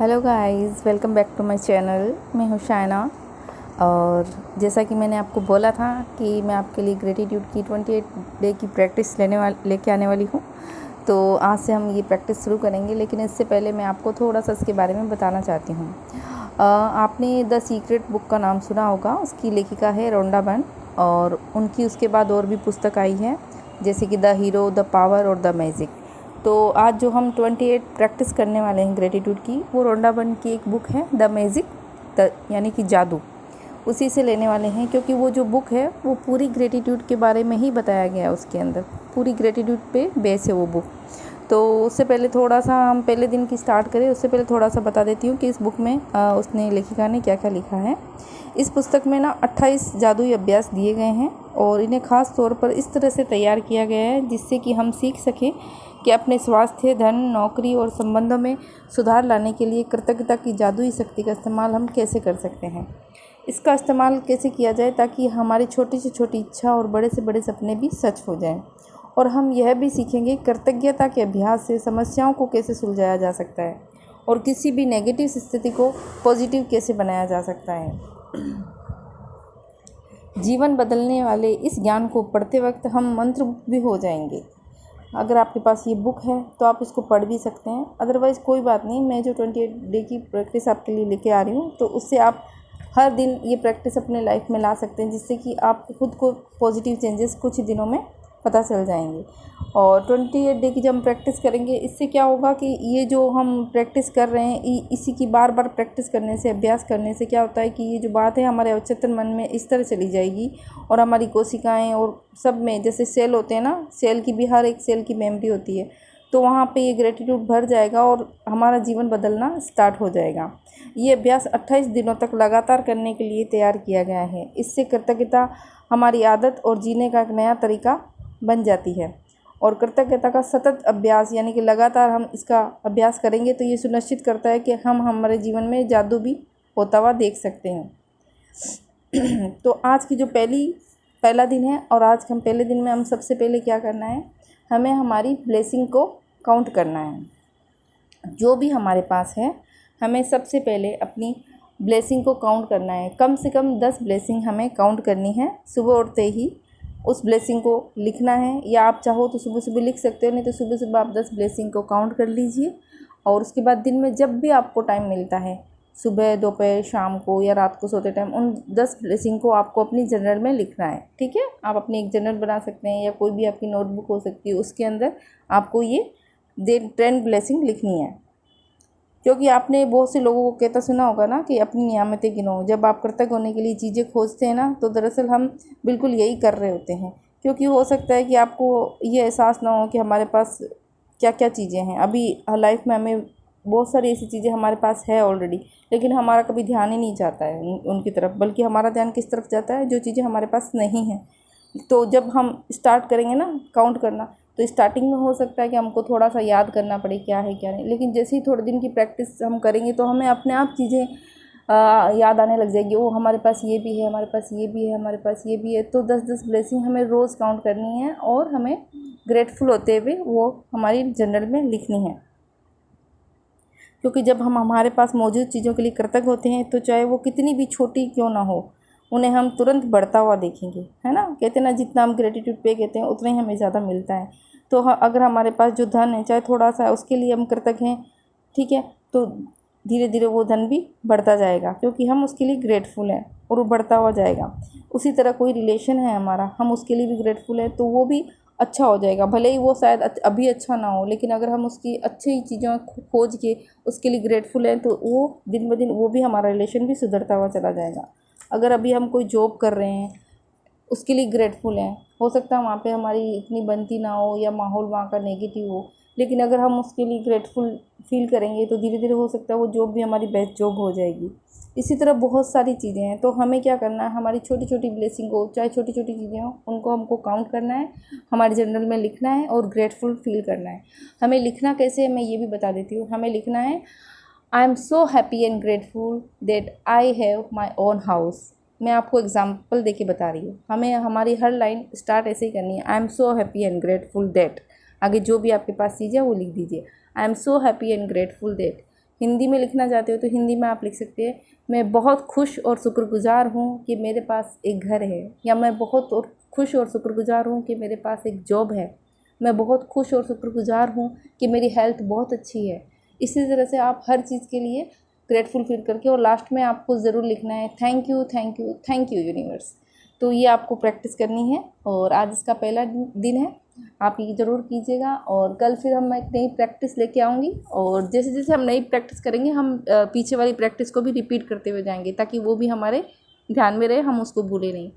Hello guys, welcome back to my channel. मैं हूँ शायना। और जैसा कि मैंने आपको बोला था कि मैं आपके लिए ग्रेटिट्यूड की 28 डे की प्रैक्टिस लेके आने वाली हूँ। तो आज से हम ये प्रैक्टिस शुरू करेंगे, लेकिन इससे पहले मैं आपको थोड़ा सा इसके बारे में बताना चाहती हूँ। आपने द सीक्रेट बुक का नाम सुना होगा। उसकी लेखिका है रोंडा बर्न, और उनकी उसके बाद और भी पुस्तक आई है, जैसे कि द हीरो, द पावर और द मैजिक। तो आज जो हम 28 प्रैक्टिस करने वाले हैं ग्रेटिट्यूड की, वो रोंडा बर्न की एक बुक है द मैजिक, यानी कि जादू। उसी से लेने वाले हैं, क्योंकि वो जो बुक है वो पूरी ग्रेटिट्यूड के बारे में ही बताया गया है। उसके अंदर पूरी ग्रेटिट्यूड पे बेस है वो बुक। तो उससे पहले थोड़ा सा हम पहले दिन की स्टार्ट करें, उससे पहले थोड़ा सा बता देती हूँ कि इस बुक में उसने लेखिका ने क्या क्या लिखा है। इस पुस्तक में ना 28 जादुई अभ्यास दिए गए हैं, और इन्हें ख़ास तौर पर इस तरह से तैयार किया गया है जिससे कि हम सीख सकें कि अपने स्वास्थ्य, धन, नौकरी और संबंधों में सुधार लाने के लिए कृतज्ञता की जादुई शक्ति का इस्तेमाल हम कैसे कर सकते हैं। इसका इस्तेमाल कैसे किया जाए ताकि हमारी छोटी से छोटी इच्छा और बड़े से बड़े सपने भी सच हो जाएं। और हम यह भी सीखेंगे कृतज्ञता के अभ्यास से समस्याओं को कैसे सुलझाया जा सकता है, और किसी भी नेगेटिव स्थिति को पॉजिटिव कैसे बनाया जा सकता है। जीवन बदलने वाले इस ज्ञान को पढ़ते वक्त हम मंत्रमुग्ध भी हो जाएंगे। अगर आपके पास ये बुक है तो आप इसको पढ़ भी सकते हैं, अदरवाइज़ कोई बात नहीं। मैं जो 28 डे की प्रैक्टिस आपके लिए लेके आ रही हूँ, तो उससे आप हर दिन ये प्रैक्टिस अपने लाइफ में ला सकते हैं, जिससे कि आप खुद को पॉजिटिव चेंजेस कुछ ही दिनों में पता चल जाएंगे। और 28 डे की जब हम प्रैक्टिस करेंगे, इससे क्या होगा कि ये जो हम प्रैक्टिस कर रहे हैं, इसी की बार बार प्रैक्टिस करने से, अभ्यास करने से क्या होता है कि ये जो बात है हमारे अवचेतन मन में इस तरह चली जाएगी, और हमारी कोशिकाएं और सब में, जैसे सेल होते हैं ना, सेल की भी हर एक सेल की मेमोरी होती है, तो वहाँ पे ये ग्रेटिट्यूड भर जाएगा और हमारा जीवन बदलना स्टार्ट हो जाएगा। ये अभ्यास 28 दिनों तक लगातार करने के लिए तैयार किया गया है। इससे कृतज्ञता हमारी आदत और जीने का एक नया तरीका बन जाती है। और कृतज्ञता का सतत अभ्यास, यानी कि लगातार हम इसका अभ्यास करेंगे, तो ये सुनिश्चित करता है कि हम हमारे जीवन में जादू भी होता हुआ देख सकते हैं। तो आज की जो पहला दिन है, और आज हम पहले दिन में हम सबसे पहले क्या करना है, हमें हमारी ब्लेसिंग को काउंट करना है। जो भी हमारे पास है, हमें सबसे पहले अपनी ब्लेसिंग को काउंट करना है। कम से कम 10 ब्लेसिंग हमें काउंट करनी है। सुबह उठते ही उस ब्लेसिंग को लिखना है, या आप चाहो तो सुबह सुबह लिख सकते हो, नहीं तो सुबह सुबह आप 10 ब्लेसिंग को काउंट कर लीजिए। और उसके बाद दिन में जब भी आपको टाइम मिलता है, सुबह, दोपहर, शाम को या रात को सोते टाइम, उन 10 ब्लेसिंग को आपको अपनी जर्नल में लिखना है। ठीक है, आप अपनी एक जर्नल बना सकते हैं, या कोई भी आपकी नोटबुक हो सकती है, उसके अंदर आपको ये 10 ब्लेसिंग लिखनी है। क्योंकि आपने बहुत से लोगों को कहता सुना होगा ना कि अपनी नियामतें गिनो। जब आप कृतज्ञ होने के लिए चीज़ें खोजते हैं ना, तो दरअसल हम बिल्कुल यही कर रहे होते हैं। क्योंकि हो सकता है कि आपको ये एहसास ना हो कि हमारे पास क्या क्या चीज़ें हैं। अभी लाइफ में हमें बहुत सारी ऐसी चीज़ें हमारे पास है ऑलरेडी, लेकिन हमारा कभी ध्यान ही नहीं जाता है उनकी तरफ, बल्कि हमारा ध्यान किस तरफ जाता है, जो चीज़ें हमारे पास नहीं हैं। तो जब हम स्टार्ट करेंगे ना काउंट करना, तो स्टार्टिंग में हो सकता है कि हमको थोड़ा सा याद करना पड़े क्या है क्या नहीं, लेकिन जैसे ही थोड़े दिन की प्रैक्टिस हम करेंगे, तो हमें अपने आप चीज़ें याद आने लग जाएगी। ओ, हमारे पास ये भी है, हमारे पास ये भी है, हमारे पास ये भी है। तो 10-10 ब्लेसिंग हमें रोज़ काउंट करनी है, और हमें ग्रेटफुल होते हुए वो हमारी जर्नल में लिखनी है। क्योंकि जब हम हमारे पास मौजूद चीज़ों के लिए कृतज्ञ होते हैं, तो चाहे वो कितनी भी छोटी क्यों ना हो, उन्हें हम तुरंत बढ़ता हुआ देखेंगे। है ना, कहते हैं ना, जितना हम ग्रेटिट्यूड पे कहते हैं उतना ही हमें ज़्यादा मिलता है। तो अगर हमारे पास जो धन है, चाहे थोड़ा सा, उसके लिए हम कृतज्ञ हैं, ठीक है, तो धीरे धीरे वो धन भी बढ़ता जाएगा, क्योंकि हम उसके लिए ग्रेटफुल हैं, और वो बढ़ता हुआ जाएगा। उसी तरह कोई रिलेशन है हमारा, हम उसके लिए भी ग्रेटफुल है, तो वो भी अच्छा हो जाएगा। भले ही वो शायद अभी अच्छा ना हो, लेकिन अगर हम उसकी अच्छी चीज़ों खोज के उसके लिए ग्रेटफुल हैं, तो वो दिन ब दिन वो भी, हमारा रिलेशन भी सुधरता हुआ चला जाएगा। अगर अभी हम कोई जॉब कर रहे हैं, उसके लिए ग्रेटफुल हैं, हो सकता है वहाँ पे हमारी इतनी बनती ना हो, या माहौल वहाँ का नेगेटिव हो, लेकिन अगर हम उसके लिए ग्रेटफुल फील करेंगे, तो धीरे धीरे हो सकता है वो जॉब भी हमारी बेस्ट जॉब हो जाएगी। इसी तरह बहुत सारी चीज़ें हैं। तो हमें क्या करना है, हमारी छोटी छोटी ब्लेसिंग को, चाहे छोटी छोटी चीज़ें हों, उनको हमको काउंट करना है, हमारे जर्नल में लिखना है, और ग्रेटफुल फील करना है। हमें लिखना कैसे है, मैं ये भी बता देती हूँ। हमें लिखना है, I am so happy and grateful that I have my own house. मैं आपको एग्जाम्पल देके बता रही हूँ। हमें हमारी हर लाइन स्टार्ट ऐसे ही करनी है, I am so happy and grateful that. आगे जो भी आपके पास चीज़ है वो लिख दीजिए। I am so happy and grateful that Hindi में लिखना चाहते हो तो हिंदी में आप लिख सकते हैं, मैं बहुत खुश और शुक्रगुजार हूँ कि मेरे पास एक घर है, या मैं बहुत और खुश और शुक्रगुजार हूँ कि मेरे पास एक जॉब है, मैं बहुत खुश और शुक्रगुजार हूँ कि मेरी हेल्थ बहुत अच्छी है। इसी तरह से आप हर चीज़ के लिए ग्रेटफुल फील करके और लास्ट में आपको ज़रूर लिखना है thank you thank you thank you universe. तो ये आपको प्रैक्टिस करनी है और आज इसका पहला दिन है, आप ये ज़रूर कीजिएगा। और कल फिर हम एक नई प्रैक्टिस लेके आऊँगी और जैसे जैसे हम नई प्रैक्टिस करेंगे हम पीछे वाली प्रैक्टिस को भी रिपीट करते हुए जाएंगे ताकि वो भी हमारे ध्यान में रहे, हम उसको भूलें नहीं।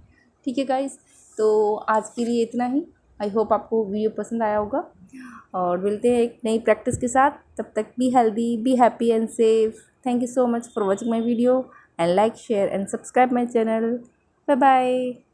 ठीक है गाइस, तो आज के लिए इतना ही। आई होप आपको वीडियो पसंद आया होगा और मिलते हैं एक नई प्रैक्टिस के साथ। तब तक be healthy, be happy and safe. Thank you so much for watching my video and like, share and subscribe my channel. Bye bye.